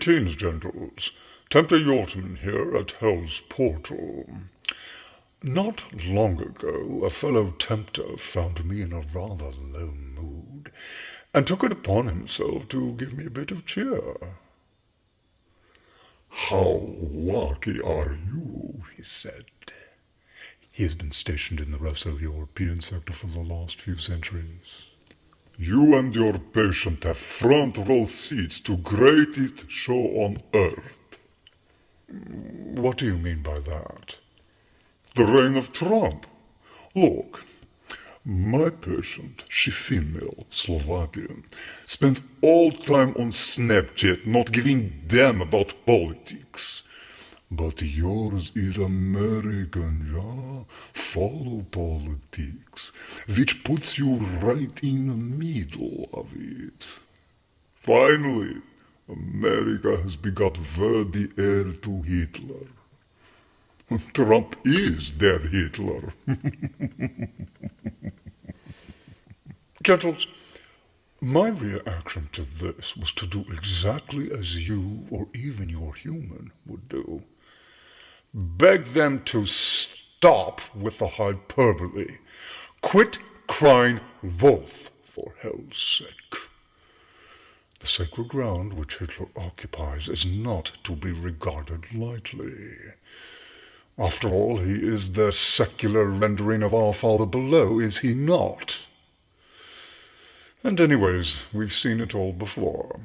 Greetings, gentles. Tempter Yortman here at Hell's Portal. Not long ago, a fellow tempter found me in a rather low mood, and took it upon himself to give me a bit of cheer. "How lucky are you?" he said. He has been stationed in the Russo-European sector for the last few centuries. "You and your patient have front-row seats to greatest show on earth." "What do you mean by that?" "The reign of Trump. Look, my patient, she female, Slovakian, spends all time on Snapchat not giving damn about politics. But yours is American, yeah? Follow politics, which puts you right in the middle of it. Finally, America has begot worthy heir to Hitler. Trump is their Hitler." Gentles, my reaction to this was to do exactly as you or even your human would do. Beg them to stop with the hyperbole. Quit crying wolf, for hell's sake. The sacred ground which Hitler occupies is not to be regarded lightly. After all, he is the secular rendering of our Father below, is he not? And anyways, we've seen it all before.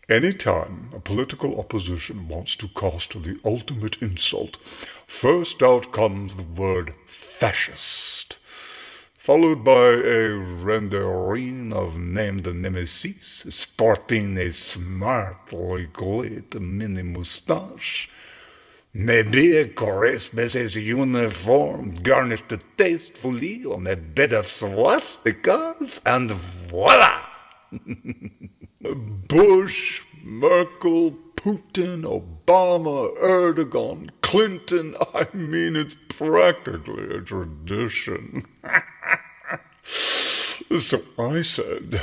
Any time a political opposition wants to cast the ultimate insult, first out comes the word fascist, followed by a rendering of Name the Nemesis, sporting a smartly lit mini moustache, maybe a Christmas uniform garnished tastefully on a bed of swastikas, and voila! Bush, Merkel, Putin, Obama, Erdogan, Clinton, I mean, it's practically a tradition. So I said,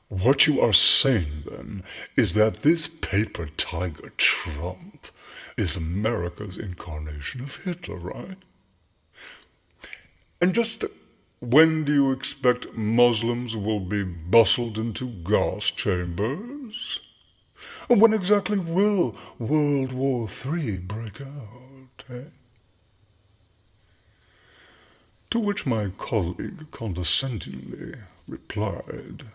what you are saying then is that this paper tiger Trump is America's incarnation of Hitler, right? And just when do you expect Muslims will be bustled into gas chambers? When exactly will World War III break out, eh? To which my colleague condescendingly replied,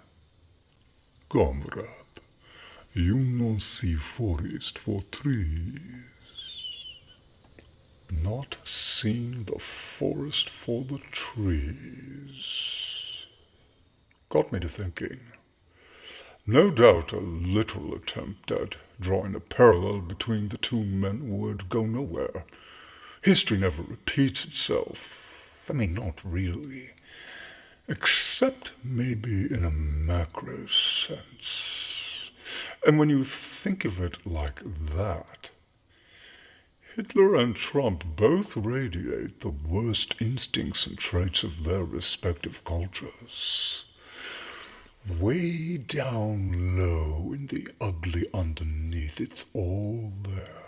"Comrade, you no see forest for trees." Not seeing the forest for the trees. Got me to thinking. No doubt a literal attempt at drawing a parallel between the two men would go nowhere. History never repeats itself. I mean, not really. Except maybe in a macro sense. And when you think of it like that, Hitler and Trump both radiate the worst instincts and traits of their respective cultures. Way down low in the ugly underneath, it's all there,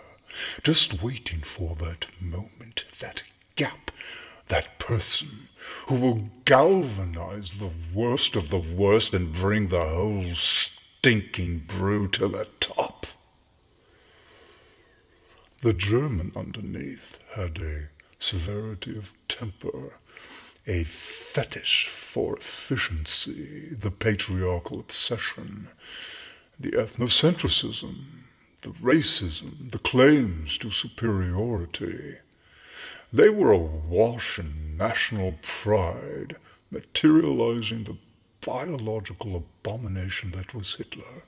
just waiting for that moment, that gap, that person who will galvanize the worst of the worst and bring the whole stinking brew to the top. The German underneath had a severity of temper, a fetish for efficiency, the patriarchal obsession, the ethnocentrism, the racism, the claims to superiority. They were awash in national pride, materializing the biological abomination that was Hitler.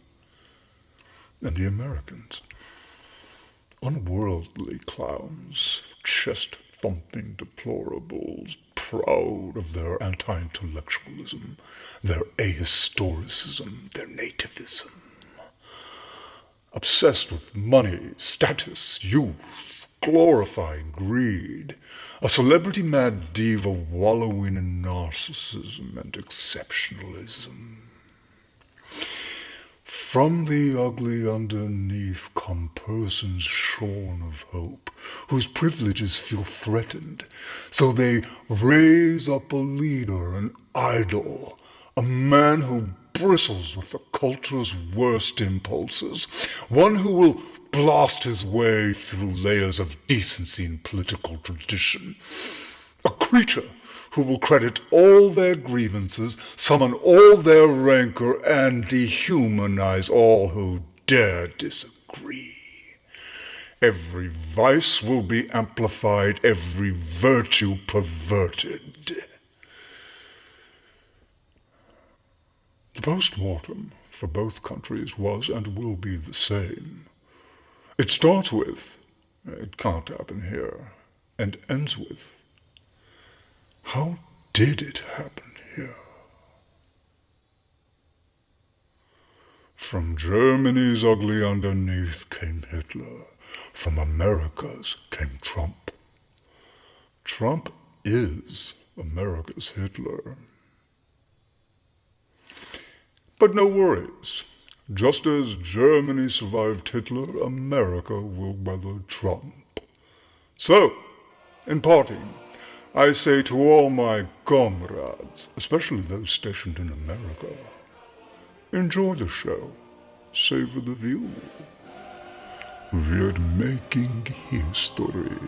And the Americans, unworldly clowns, chest-thumping deplorables, proud of their anti-intellectualism, their ahistoricism, their nativism. Obsessed with money, status, youth, glorifying greed, a celebrity-mad diva wallowing in narcissism and exceptionalism. From the ugly underneath come persons shorn of hope, whose privileges feel threatened, so they raise up a leader, an idol, a man who bristles with the culture's worst impulses, one who will blast his way through layers of decency and political tradition, a creature who will credit all their grievances, summon all their rancor, and dehumanize all who dare disagree. Every vice will be amplified, every virtue perverted. The post-mortem for both countries was and will be the same. It starts with, "It can't happen here," and ends with, "How did it happen here?" From Germany's ugly underneath came Hitler. From America's came Trump. Trump is America's Hitler. But no worries. Just as Germany survived Hitler, America will weather Trump. So, in parting, I say to all my comrades, especially those stationed in America, enjoy the show, savor the view. We're making history.